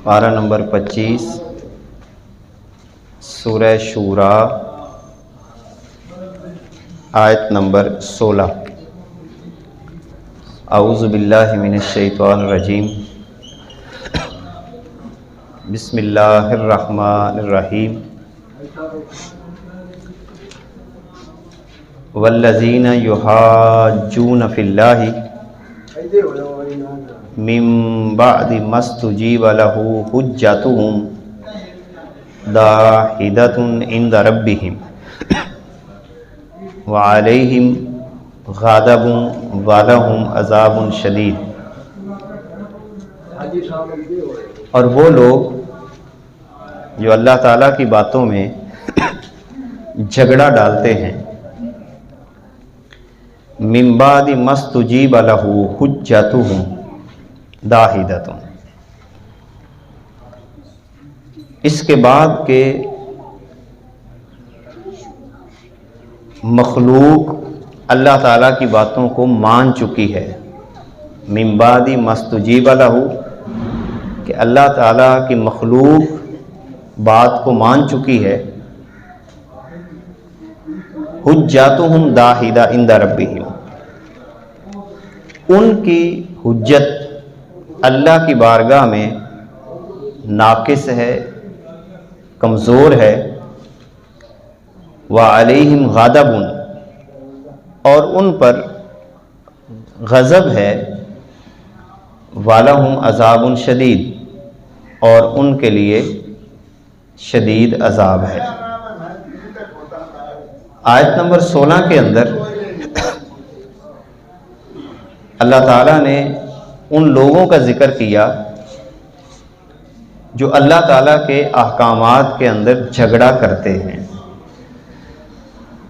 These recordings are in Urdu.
پارہ نمبر 25 سورہ شورا آیت نمبر 16۔ اعوذ باللہ من الشیطان الرجیم، بسم اللہ الرحمن الرحیم۔ والذین یحاجون فی اللہ من بعد ما استجیب لہ حجتہم داحضۃ عند ربہم وعلیہم غضب ولہم عذاب شدید۔ اور وہ لوگ جو اللہ تعالیٰ کی باتوں میں جھگڑا ڈالتے ہیں، من بعد ما استجیب لہ حجتہم داحضۃ، اس کے بعد کہ مخلوق اللہ تعالیٰ کی باتوں کو مان چکی ہے، من بعد ما استجیب لہ، کہ اللہ تعالیٰ کی مخلوق بات کو مان چکی ہے، حجتہم داحضۃ عند ربہم، ان کی حجت اللہ کی بارگاہ میں ناقص ہے، کمزور ہے، وعلیہم غضب، اور ان پر غضب ہے، ولہم عذاب شدید، اور ان کے لیے شدید عذاب ہے۔ آیت نمبر 16 کے اندر اللہ تعالیٰ نے ان لوگوں کا ذکر کیا جو اللہ تعالیٰ کے احکامات کے اندر جھگڑا کرتے ہیں۔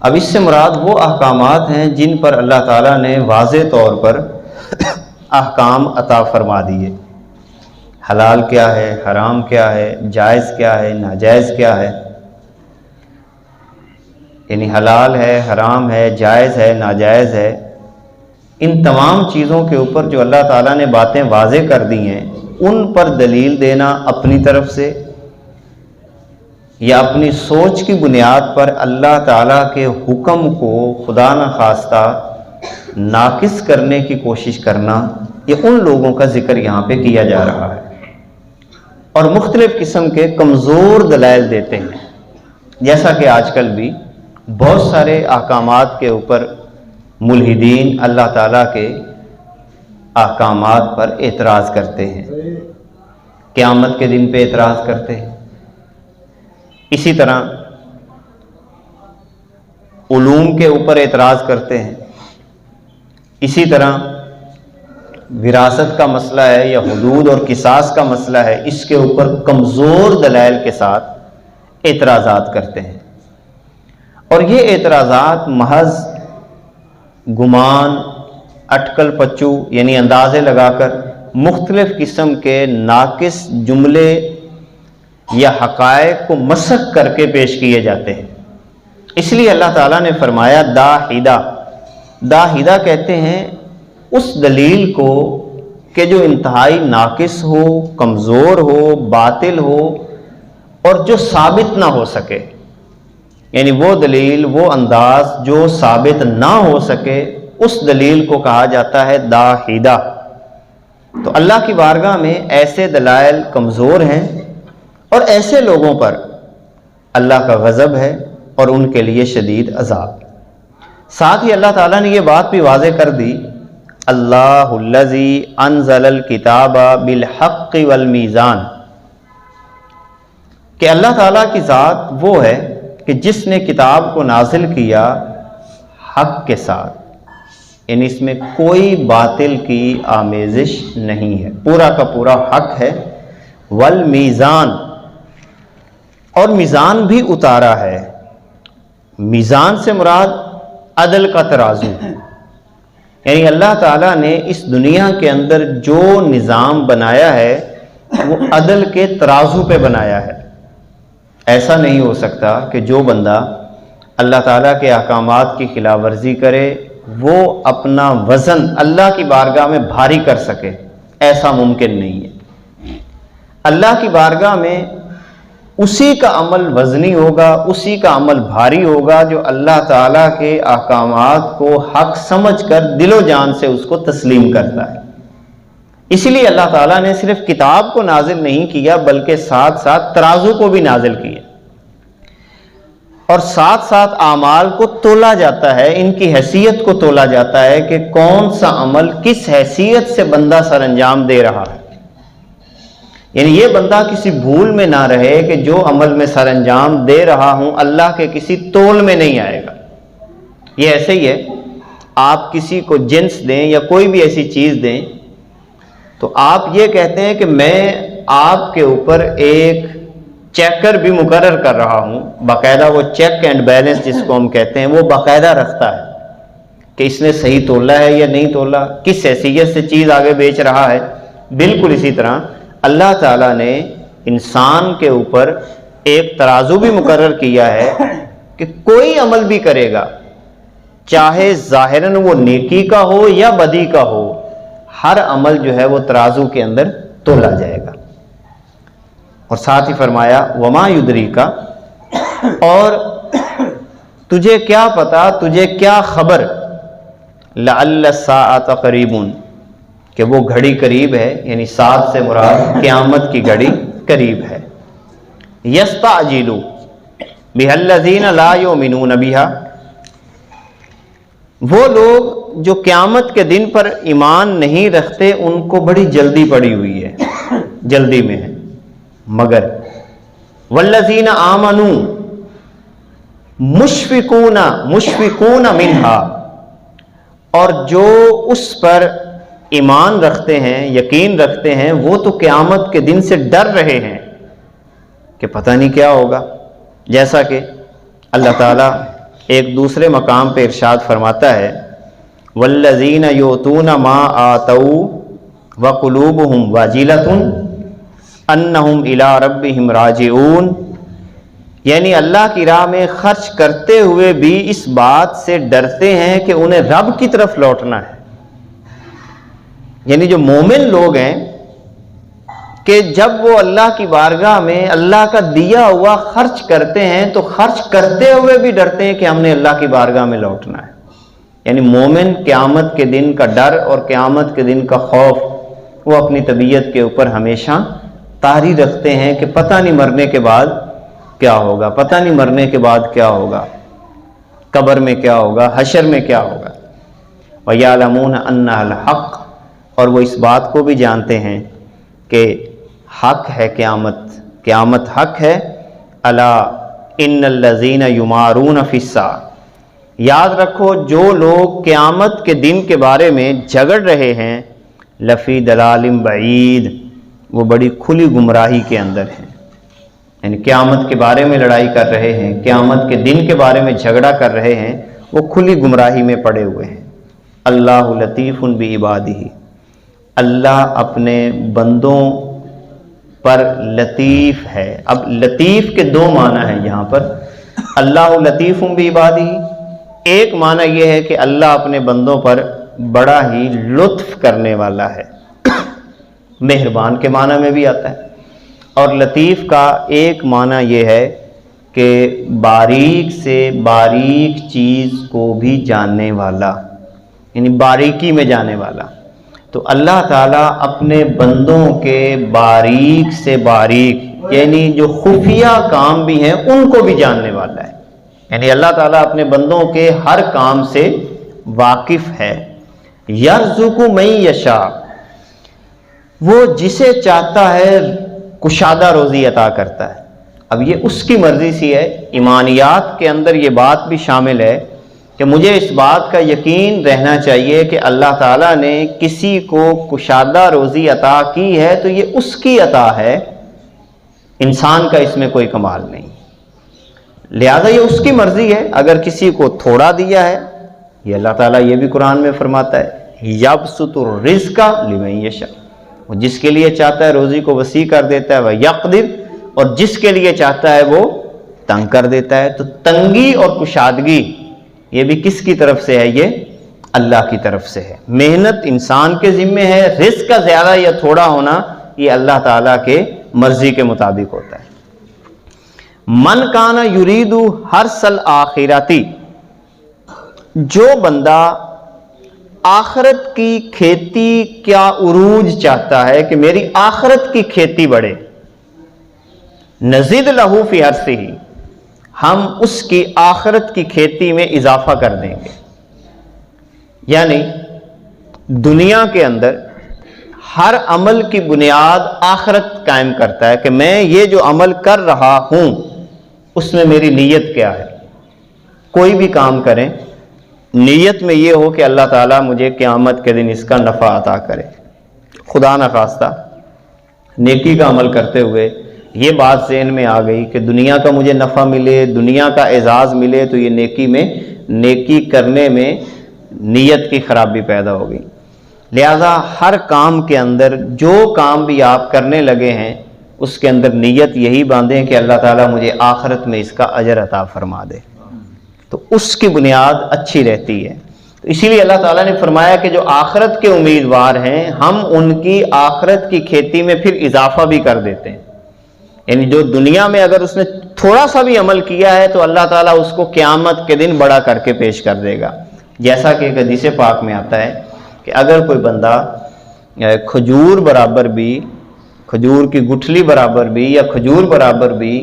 اب اس سے مراد وہ احکامات ہیں جن پر اللہ تعالیٰ نے واضح طور پر احکام عطا فرما دیے، حلال کیا ہے، حرام کیا ہے، جائز کیا ہے، ناجائز کیا ہے، یعنی حلال ہے، حرام ہے، جائز ہے، ناجائز ہے، ان تمام چیزوں کے اوپر جو اللہ تعالیٰ نے باتیں واضح کر دی ہیں، ان پر دلیل دینا اپنی طرف سے یا اپنی سوچ کی بنیاد پر اللہ تعالیٰ کے حکم کو خدا نخواستہ ناقص کرنے کی کوشش کرنا، یہ ان لوگوں کا ذکر یہاں پہ کیا جا رہا ہے، اور مختلف قسم کے کمزور دلائل دیتے ہیں، جیسا کہ آج کل بھی بہت سارے احکامات کے اوپر ملحدین اللہ تعالیٰ کے احکامات پر اعتراض کرتے ہیں، قیامت کے دن پہ اعتراض کرتے ہیں، اسی طرح علوم کے اوپر اعتراض کرتے ہیں، اسی طرح وراثت کا مسئلہ ہے یا حدود اور قصاص کا مسئلہ ہے، اس کے اوپر کمزور دلائل کے ساتھ اعتراضات کرتے ہیں، اور یہ اعتراضات محض گمان، اٹکل پچو، یعنی اندازے لگا کر مختلف قسم کے ناقص جملے یا حقائق کو مسخ کر کے پیش کیے جاتے ہیں۔ اس لیے اللہ تعالیٰ نے فرمایا داحضہ کہتے ہیں اس دلیل کو کہ جو انتہائی ناقص ہو، کمزور ہو، باطل ہو، اور جو ثابت نہ ہو سکے، یعنی وہ دلیل، وہ انداز جو ثابت نہ ہو سکے، اس دلیل کو کہا جاتا ہے داحضہ۔ تو اللہ کی بارگاہ میں ایسے دلائل کمزور ہیں، اور ایسے لوگوں پر اللہ کا غضب ہے اور ان کے لیے شدید عذاب۔ ساتھ ہی اللہ تعالیٰ نے یہ بات بھی واضح کر دی، اللہ الذی انزل الکتاب بالحق والمیزان، کہ اللہ تعالیٰ کی ذات وہ ہے کہ جس نے کتاب کو نازل کیا حق کے ساتھ، یعنی اس میں کوئی باطل کی آمیزش نہیں ہے، پورا کا پورا حق ہے، والمیزان، اور میزان بھی اتارا ہے۔ میزان سے مراد عدل کا ترازو، یعنی اللہ تعالیٰ نے اس دنیا کے اندر جو نظام بنایا ہے وہ عدل کے ترازو پہ بنایا ہے۔ ایسا نہیں ہو سکتا کہ جو بندہ اللہ تعالیٰ کے احکامات کی خلاف ورزی کرے وہ اپنا وزن اللہ کی بارگاہ میں بھاری کر سکے، ایسا ممکن نہیں ہے۔ اللہ کی بارگاہ میں اسی کا عمل وزنی ہوگا، اسی کا عمل بھاری ہوگا جو اللہ تعالیٰ کے احکامات کو حق سمجھ کر دل و جان سے اس کو تسلیم کرتا ہے۔ اسی لیے اللہ تعالیٰ نے صرف کتاب کو نازل نہیں کیا بلکہ ساتھ ساتھ ترازو کو بھی نازل کیا، اور ساتھ ساتھ اعمال کو تولا جاتا ہے، ان کی حیثیت کو تولا جاتا ہے کہ کون سا عمل کس حیثیت سے بندہ سر انجام دے رہا ہے۔ یعنی یہ بندہ کسی بھول میں نہ رہے کہ جو عمل میں سر انجام دے رہا ہوں اللہ کے کسی تول میں نہیں آئے گا۔ یہ ایسے ہی ہے، آپ کسی کو جنس دیں یا کوئی بھی ایسی چیز دیں تو آپ یہ کہتے ہیں کہ میں آپ کے اوپر ایک چیکر بھی مقرر کر رہا ہوں، باقاعدہ وہ چیک اینڈ بیلنس جس کو ہم کہتے ہیں وہ باقاعدہ رکھتا ہے کہ اس نے صحیح تولا ہے یا نہیں تولا، کس حیثیت سے چیز آگے بیچ رہا ہے۔ بالکل اسی طرح اللہ تعالیٰ نے انسان کے اوپر ایک ترازو بھی مقرر کیا ہے کہ کوئی عمل بھی کرے گا، چاہے ظاہراً وہ نیکی کا ہو یا بدی کا ہو، ہر عمل جو ہے وہ ترازو کے اندر تولا جائے گا۔ اور ساتھ ہی فرمایا وما یدریکا، اور تجھے کیا پتا، تجھے کیا خبر، لعل الساعۃ قریب، کہ وہ گھڑی قریب ہے، یعنی ساتھ سے مراد قیامت کی گھڑی قریب ہے۔ یستعجل بها الذین لا یؤمنون بها، وہ لوگ جو قیامت کے دن پر ایمان نہیں رکھتے ان کو بڑی جلدی پڑی ہوئی ہے، جلدی میں ہے، مگر والذین آمنوا مشفقون منہا، اور جو اس پر ایمان رکھتے ہیں، یقین رکھتے ہیں، وہ تو قیامت کے دن سے ڈر رہے ہیں کہ پتہ نہیں کیا ہوگا۔ جیسا کہ اللہ تعالیٰ ایک دوسرے مقام پہ ارشاد فرماتا ہے والذین یؤتون ما آتوا وقلوبہم واجلۃ انہم الی ربہم راجعون، یعنی اللہ کی راہ میں خرچ کرتے ہوئے بھی اس بات سے ڈرتے ہیں کہ انہیں رب کی طرف لوٹنا ہے۔ یعنی جو مومن لوگ ہیں کہ جب وہ اللہ کی بارگاہ میں اللہ کا دیا ہوا خرچ کرتے ہیں تو خرچ کرتے ہوئے بھی ڈرتے ہیں کہ ہم نے اللہ کی بارگاہ میں لوٹنا ہے۔ یعنی مومن قیامت کے دن کا ڈر اور قیامت کے دن کا خوف وہ اپنی طبیعت کے اوپر ہمیشہ طاری رکھتے ہیں کہ پتہ نہیں مرنے کے بعد کیا ہوگا، پتہ نہیں مرنے کے بعد کیا ہوگا، قبر میں کیا ہوگا، حشر میں کیا ہوگا۔ وَيَعْلَمُونَ أَنَّهَا الْحَقُّ، اور وہ اس بات کو بھی جانتے ہیں کہ حق ہے قیامت، قیامت حق ہے۔ الا ان الذین یمارون فی الساعۃ، یاد رکھو جو لوگ قیامت کے دن کے بارے میں جھگڑ رہے ہیں، لفی ضلال بعید، وہ بڑی کھلی گمراہی کے اندر ہیں۔ یعنی قیامت کے بارے میں لڑائی کر رہے ہیں، قیامت کے دن کے بارے میں جھگڑا کر رہے ہیں، وہ کھلی گمراہی میں پڑے ہوئے ہیں۔ اللہ لطیف بعبادہ، اللہ اپنے بندوں پر لطیف ہے۔ اب لطیف کے دو معنی ہیں یہاں پر، اللہ لطیف بعبادہ، ایک معنی یہ ہے کہ اللہ اپنے بندوں پر بڑا ہی لطف کرنے والا ہے، مہربان کے معنی میں بھی آتا ہے، اور لطیف کا ایک معنی یہ ہے کہ باریک سے باریک چیز کو بھی جاننے والا، یعنی باریکی میں جانے والا۔ تو اللہ تعالیٰ اپنے بندوں کے باریک سے باریک یعنی جو خفیہ کام بھی ہیں ان کو بھی جاننے والا ہے۔ یعنی اللہ تعالیٰ اپنے بندوں کے ہر کام سے واقف ہے۔ یرزق من یشاء، وہ جسے چاہتا ہے کشادہ روزی عطا کرتا ہے۔ اب یہ اس کی مرضی سی ہے، ایمانیات کے اندر یہ بات بھی شامل ہے کہ مجھے اس بات کا یقین رہنا چاہیے کہ اللہ تعالیٰ نے کسی کو کشادہ روزی عطا کی ہے تو یہ اس کی عطا ہے، انسان کا اس میں کوئی کمال نہیں، لہذا یہ اس کی مرضی ہے۔ اگر کسی کو تھوڑا دیا ہے، یہ اللہ تعالیٰ یہ بھی قرآن میں فرماتا ہے یبسط الرزق لمن یشاء، وہ جس کے لیے چاہتا ہے روزی کو وسیع کر دیتا ہے، ویقدر، اور جس کے لیے چاہتا ہے وہ تنگ کر دیتا ہے۔ تو تنگی اور کشادگی یہ بھی کس کی طرف سے ہے؟ یہ اللہ کی طرف سے ہے۔ محنت انسان کے ذمے ہے، رزق کا زیادہ یا تھوڑا ہونا یہ اللہ تعالیٰ کے مرضی کے مطابق ہوتا ہے۔ من کانا یرید حرث الآخرتی، جو بندہ آخرت کی کھیتی کا عروج چاہتا ہے کہ میری آخرت کی کھیتی بڑھے، نزید لہو فی حرثہ، ہم اس کی آخرت کی کھیتی میں اضافہ کر دیں گے۔ یعنی دنیا کے اندر ہر عمل کی بنیاد آخرت قائم کرتا ہے کہ میں یہ جو عمل کر رہا ہوں اس میں میری نیت کیا ہے۔ کوئی بھی کام کریں، نیت میں یہ ہو کہ اللہ تعالیٰ مجھے قیامت کے دن اس کا نفع عطا کرے۔ خدا نخواستہ نیکی کا عمل کرتے ہوئے یہ بات ذہن میں آ گئی کہ دنیا کا مجھے نفع ملے، دنیا کا اعزاز ملے، تو یہ نیکی کرنے میں نیت کی خرابی پیدا ہو گئی۔ لہذا ہر کام کے اندر جو کام بھی آپ کرنے لگے ہیں اس کے اندر نیت یہی باندھیں کہ اللہ تعالیٰ مجھے آخرت میں اس کا اجر عطا فرما دے، تو اس کی بنیاد اچھی رہتی ہے۔ تو اسی لیے اللہ تعالیٰ نے فرمایا کہ جو آخرت کے امیدوار ہیں ہم ان کی آخرت کی کھیتی میں پھر اضافہ بھی کر دیتے ہیں۔ یعنی جو دنیا میں اگر اس نے تھوڑا سا بھی عمل کیا ہے تو اللہ تعالیٰ اس کو قیامت کے دن بڑا کر کے پیش کر دے گا۔ جیسا کہ ایک حدیث پاک میں آتا ہے کہ اگر کوئی بندہ کھجور برابر بھی، کھجور کی گٹھلی برابر بھی یا کھجور برابر بھی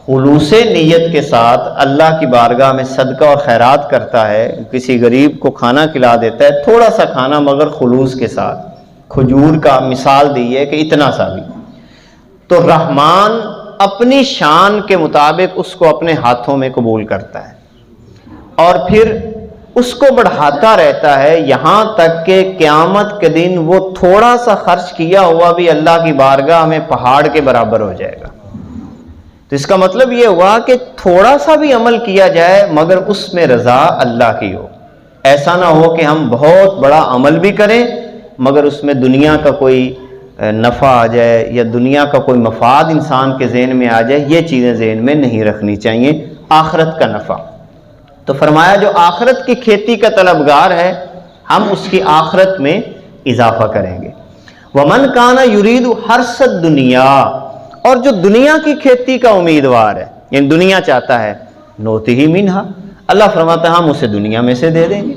خلوص نیت کے ساتھ اللہ کی بارگاہ میں صدقہ اور خیرات کرتا ہے، کسی غریب کو کھانا کھلا دیتا ہے، تھوڑا سا کھانا مگر خلوص کے ساتھ، کھجور کا مثال دی ہے کہ اتنا سا بھی، تو رحمان اپنی شان کے مطابق اس کو اپنے ہاتھوں میں قبول کرتا ہے اور پھر اس کو بڑھاتا رہتا ہے یہاں تک کہ قیامت کے دن وہ تھوڑا سا خرچ کیا ہوا بھی اللہ کی بارگاہ میں پہاڑ کے برابر ہو جائے گا۔ تو اس کا مطلب یہ ہوا کہ تھوڑا سا بھی عمل کیا جائے مگر اس میں رضا اللہ کی ہو۔ ایسا نہ ہو کہ ہم بہت بڑا عمل بھی کریں مگر اس میں دنیا کا کوئی نفع آ جائے یا دنیا کا کوئی مفاد انسان کے ذہن میں آ جائے، یہ چیزیں ذہن میں نہیں رکھنی چاہیے، آخرت کا نفع۔ تو فرمایا جو آخرت کی کھیتی کا طلبگار ہے ہم اس کی آخرت میں اضافہ کریں گے۔ وَمَنْ كَانَ يُرِيدُ حَرْثَ الدُّنْيَا، اور جو دنیا کی کھیتی کا امیدوار ہے یعنی دنیا چاہتا ہے، نُؤْتِهِ مِنْهَا، اللہ فرماتا ہے ہم اسے دنیا میں سے دے دیں گے۔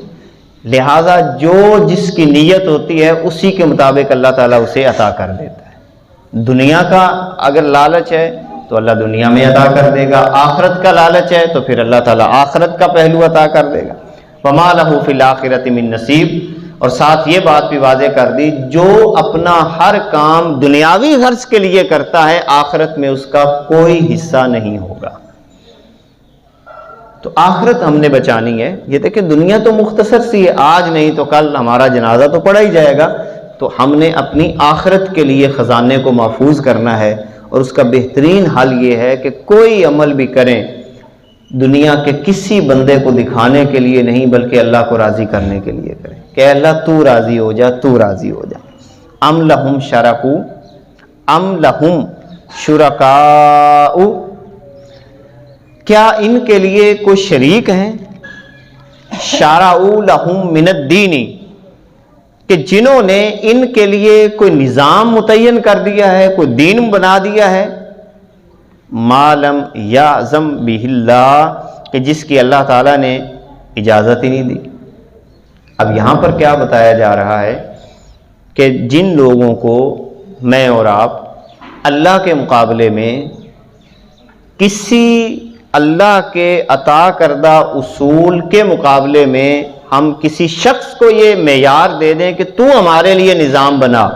لہٰذا جو جس کی نیت ہوتی ہے اسی کے مطابق اللہ تعالیٰ اسے عطا کر دیتا ہے۔ دنیا کا اگر لالچ ہے تو اللہ دنیا میں عطا کر دے گا، آخرت کا لالچ ہے تو پھر اللہ تعالیٰ آخرت کا پہلو عطا کر دے گا۔ وَمَا لَهُ فِي الْآخِرَةِ مِن نَصِيب، اور ساتھ یہ بات بھی واضح کر دی جو اپنا ہر کام دنیاوی غرض کے لیے کرتا ہے آخرت میں اس کا کوئی حصہ نہیں ہوگا۔ تو آخرت ہم نے بچانی ہے۔ یہ دیکھیں دنیا تو مختصر سی ہے، آج نہیں تو کل ہمارا جنازہ تو پڑا ہی جائے گا، تو ہم نے اپنی آخرت کے لیے خزانے کو محفوظ کرنا ہے، اور اس کا بہترین حل یہ ہے کہ کوئی عمل بھی کریں دنیا کے کسی بندے کو دکھانے کے لیے نہیں بلکہ اللہ کو راضی کرنے کے لیے کریں کہ اللہ تو راضی ہو جا، تو راضی ہو جا۔ ام لہم شرکو، ام لہم شرکاء، کیا ان کے لیے کوئی شریک ہیں؟ شرعوا لہم من الدین، کہ جنہوں نے ان کے لیے کوئی نظام متعین کر دیا ہے، کوئی دین بنا دیا ہے، ما لم یعظم بہ اللہ، کہ جس کی اللہ تعالیٰ نے اجازت ہی نہیں دی۔ اب یہاں پر کیا بتایا جا رہا ہے کہ جن لوگوں کو میں اور آپ اللہ کے مقابلے میں کسی اللہ کے عطا کردہ اصول کے مقابلے میں ہم کسی شخص کو یہ معیار دے دیں کہ تو ہمارے لیے نظام بنا،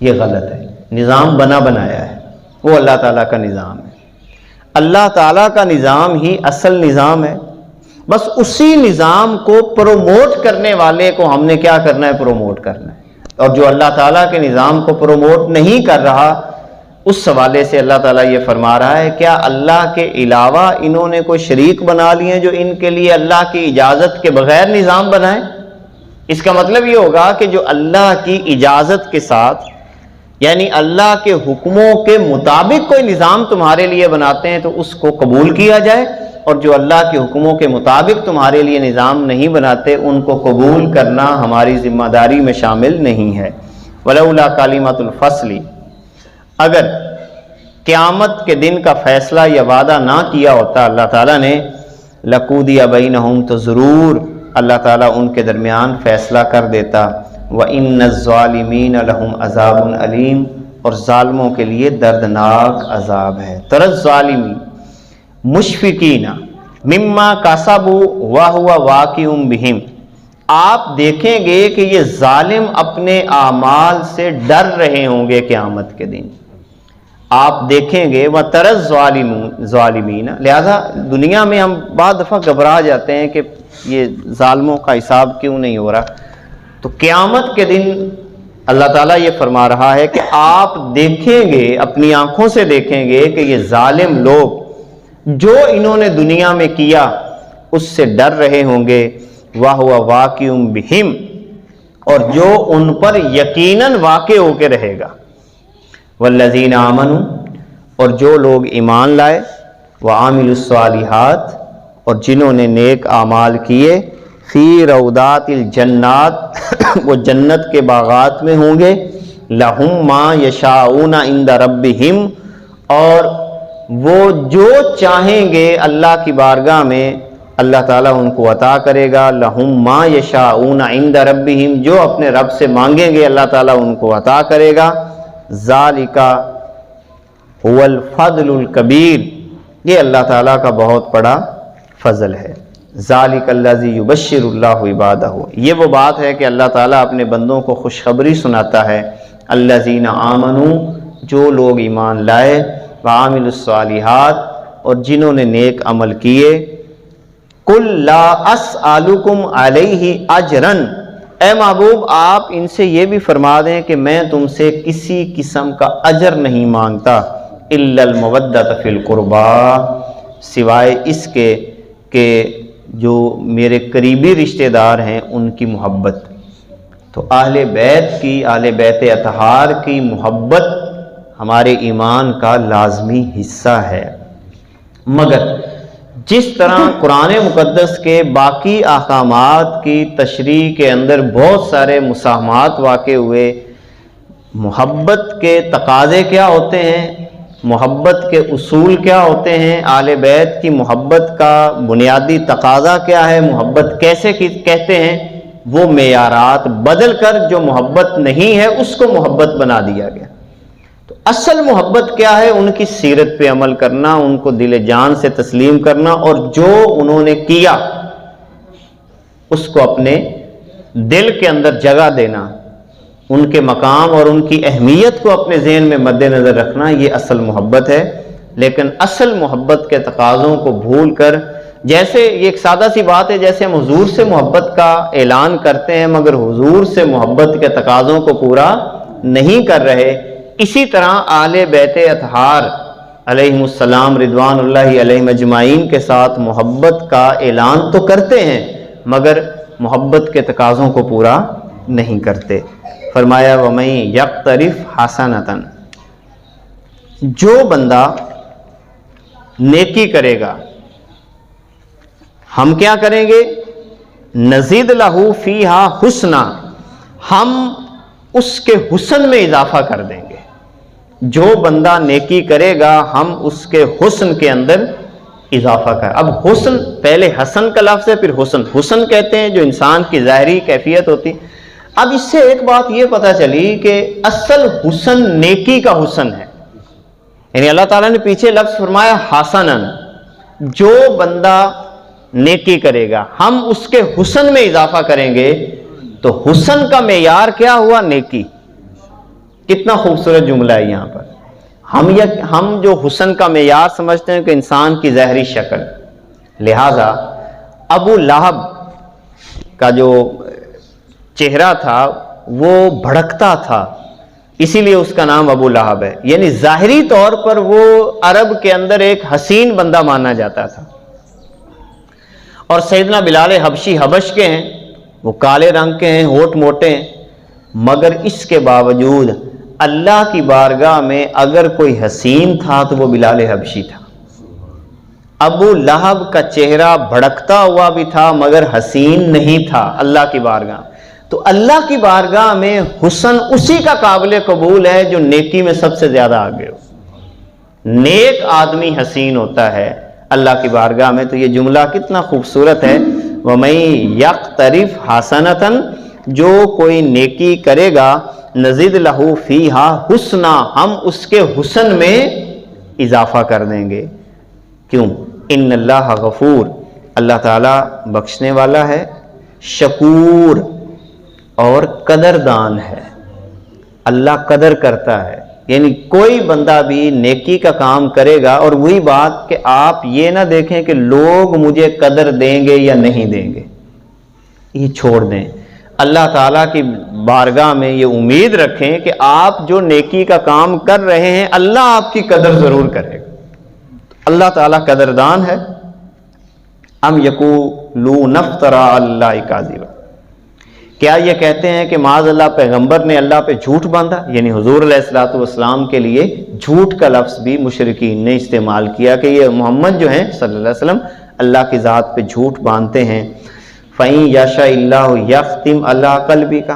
یہ غلط ہے۔ نظام بنایا ہے وہ اللہ تعالیٰ کا نظام ہے، اللہ تعالیٰ کا نظام ہی اصل نظام ہے، بس اسی نظام کو پروموٹ کرنے والے کو ہم نے کیا کرنا ہے؟ پروموٹ کرنا ہے۔ اور جو اللہ تعالیٰ کے نظام کو پروموٹ نہیں کر رہا اس حوالے سے اللہ تعالیٰ یہ فرما رہا ہے کیا اللہ کے علاوہ انہوں نے کوئی شریک بنا لیے جو ان کے لیے اللہ کی اجازت کے بغیر نظام بنائے؟ اس کا مطلب یہ ہوگا کہ جو اللہ کی اجازت کے ساتھ یعنی اللہ کے حکموں کے مطابق کوئی نظام تمہارے لیے بناتے ہیں تو اس کو قبول کیا جائے، اور جو اللہ کے حکموں کے مطابق تمہارے لیے نظام نہیں بناتے ان کو قبول کرنا ہماری ذمہ داری میں شامل نہیں ہے۔ وَلَوْلَا كَلِمَةُ الْفَصْلِ، اگر قیامت کے دن کا فیصلہ یا وعدہ نہ کیا ہوتا اللہ تعالیٰ نے، لقودی بینہم، تو ضرور اللہ تعالیٰ ان کے درمیان فیصلہ کر دیتا۔ وَإِنَّ الظَّالِمِينَ لَهُمْ عَذَابٌ أَلِيمٌ، اور ظالموں کے لیے دردناک عذاب ہے۔ تَرَى الظَّالِمِينَ مُشْفِقِينَ مِمَّا كَسَبُوا وَهُوَ وَاقِعٌ بِهِمْ، آپ دیکھیں گے کہ یہ ظالم اپنے اعمال سے ڈر رہے ہوں گے قیامت کے دن، آپ دیکھیں گے۔ وَتَرَى الظَّالِمِينَ، لہذا دنیا میں ہم بعض دفعہ گھبرا جاتے ہیں کہ یہ ظالموں کا حساب کیوں نہیں ہو رہا، تو قیامت کے دن اللہ تعالیٰ یہ فرما رہا ہے کہ آپ دیکھیں گے، اپنی آنکھوں سے دیکھیں گے کہ یہ ظالم لوگ جو انہوں نے دنیا میں کیا اس سے ڈر رہے ہوں گے۔ وَهُوَ وَاقِعٌ بِهِمْ، اور جو ان پر یقیناً واقع ہو کے رہے گا۔ وَالَّذِينَ آمَنُوا، اور جو لوگ ایمان لائے، وَعَامِلُوا الصَّالِحَاتِ، اور جنہوں نے نیک اعمال کیے، فی روضات الجنات، وہ جنت کے باغات میں ہوں گے، لہم ما یشاؤون عند ربہم، اور وہ جو چاہیں گے اللہ کی بارگاہ میں اللہ تعالیٰ ان کو عطا کرے گا۔ لہم ما یشاؤون عند ربہم، جو اپنے رب سے مانگیں گے اللہ تعالیٰ ان کو عطا کرے گا۔ ذالک هو الفضل الکبیر، یہ اللہ تعالیٰ کا بہت بڑا فضل ہے۔ ذالک الذی یبشر اللہ عبادہ، یہ وہ بات ہے کہ اللہ تعالیٰ اپنے بندوں کو خوشخبری سناتا ہے۔ الذین آمنوا، جو لوگ ایمان لائے، وعاملوا الصالحات، اور جنہوں نے نیک عمل کیے۔ قل لا اسألکم علیہ اجرا، اے محبوب آپ ان سے یہ بھی فرما دیں کہ میں تم سے کسی قسم کا اجر نہیں مانگتا، الا المودۃ فی القربى، سوائے اس کے کہ جو میرے قریبی رشتہ دار ہیں ان کی محبت۔ تو اہل بیت اطہار کی محبت ہمارے ایمان کا لازمی حصہ ہے۔ مگر جس طرح قرآن مقدس کے باقی احکامات کی تشریح کے اندر بہت سارے مساہمات واقع ہوئے، محبت کے تقاضے کیا ہوتے ہیں، محبت کے اصول کیا ہوتے ہیں، اہل بیت کی محبت کا بنیادی تقاضا کیا ہے، محبت کیسے کہتے ہیں، وہ معیارات بدل کر جو محبت نہیں ہے اس کو محبت بنا دیا گیا۔ تو اصل محبت کیا ہے، ان کی سیرت پہ عمل کرنا، ان کو دل جان سے تسلیم کرنا، اور جو انہوں نے کیا اس کو اپنے دل کے اندر جگہ دینا، ان کے مقام اور ان کی اہمیت کو اپنے ذہن میں مد نظر رکھنا، یہ اصل محبت ہے۔ لیکن اصل محبت کے تقاضوں کو بھول کر، جیسے یہ ایک سادہ سی بات ہے، جیسے ہم حضور سے محبت کا اعلان کرتے ہیں مگر حضور سے محبت کے تقاضوں کو پورا نہیں کر رہے، اسی طرح اہل بیت اطہار علیہم السلام رضوان اللہ علیہم اجمعین کے ساتھ محبت کا اعلان تو کرتے ہیں مگر محبت کے تقاضوں کو پورا نہیں کرتے۔ فرمایا وَمَن یقترف حسنۃ، جو بندہ نیکی کرے گا ہم کیا کریں گے، نزید لہو فیہا حسنا، ہم اس کے حسن میں اضافہ کر دیں گے۔ جو بندہ نیکی کرے گا ہم اس کے حسن کے اندر اضافہ کر۔ اب حسن، پہلے حسن کا لفظ ہے پھر حسن، حسن کہتے ہیں جو انسان کی ظاہری کیفیت ہوتی۔ اب اس سے ایک بات یہ پتہ چلی کہ اصل حسن نیکی کا حسن ہے، یعنی اللہ تعالیٰ نے پیچھے لفظ فرمایا حسنن، جو بندہ نیکی کرے گا ہم اس کے حسن میں اضافہ کریں گے۔ تو حسن کا معیار کیا ہوا، نیکی۔ کتنا خوبصورت جملہ ہے یہاں پر۔ ہم جو حسن کا معیار سمجھتے ہیں کہ انسان کی ظاہری شکل، لہذا ابو لہب کا جو چہرہ تھا وہ بھڑکتا تھا، اسی لیے اس کا نام ابو لہب ہے، یعنی ظاہری طور پر وہ عرب کے اندر ایک حسین بندہ مانا جاتا تھا۔ اور سیدنا بلال حبشی حبش کے ہیں، وہ کالے رنگ کے ہیں، ہونٹ موٹے ہیں، مگر اس کے باوجود اللہ کی بارگاہ میں اگر کوئی حسین تھا تو وہ بلال حبشی تھا۔ ابو لہب کا چہرہ بھڑکتا ہوا بھی تھا مگر حسین نہیں تھا اللہ کی بارگاہ، تو اللہ کی بارگاہ میں حسن اسی کا قابل قبول ہے جو نیکی میں سب سے زیادہ آگے ہو. نیک آدمی حسین ہوتا ہے اللہ کی بارگاہ میں. تو یہ جملہ کتنا خوبصورت ہے. وَمَن يَقْتَرِفْ حَسَنَةً، جو کوئی نیکی کرے گا، نزد لہو فیہا حسنا، ہم اس کے حسن میں اضافہ کر دیں گے. کیوں؟ ان اللہ غفور، اللہ تعالیٰ بخشنے والا ہے، شکور اور قدردان ہے. اللہ قدر کرتا ہے. یعنی کوئی بندہ بھی نیکی کا کام کرے گا، اور وہی بات کہ آپ یہ نہ دیکھیں کہ لوگ مجھے قدر دیں گے یا نہیں دیں گے، یہ چھوڑ دیں. اللہ تعالیٰ کی بارگاہ میں یہ امید رکھیں کہ آپ جو نیکی کا کام کر رہے ہیں اللہ آپ کی قدر ضرور کرے گا. اللہ تعالیٰ قدردان ہے. ام یقولون افترى علی اللہ کاذبا، کیا یہ کہتے ہیں کہ معاذ اللہ پیغمبر نے اللہ پہ جھوٹ باندھا؟ یعنی حضور علیہ الصلوۃ والسلام کے لیے جھوٹ کا لفظ بھی مشرکین نے استعمال کیا کہ یہ محمد جو ہیں صلی اللہ علیہ وسلم اللہ کی ذات پہ جھوٹ باندھتے ہیں. فَإِن يَشَاءِ اللَّهُ يَخْتِمْ عَلَىٰ قَلْبِكَ،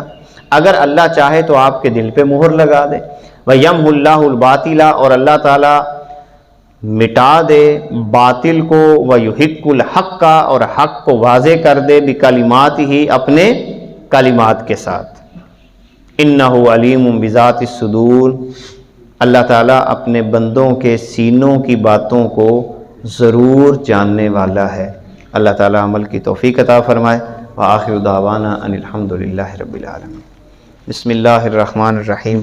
اگر اللہ چاہے تو آپ کے دل پہ مہر لگا دے. وَيَمْحُ اللَّهُ الْبَاطِلَ، اور اللہ تعالیٰ مٹا دے باطل کو. وَيُحِقُّ الْحَقَّ، اور حق کو واضح کر دے. بِكَلِمَاتِهِ، اپنے کلمات کے ساتھ. اِنَّهُ عَلِيمٌ بِذَاتِ الصُّدُورِ، اللہ تعالیٰ اپنے بندوں کے سینوں کی باتوں کو ضرور جاننے والا ہے. اللہ تعالیٰ عمل کی توفیق عطا فرمائے. وآخر دعوانا ان الحمد للہ رب العالمین. بسم اللہ الرحمن الرحیم.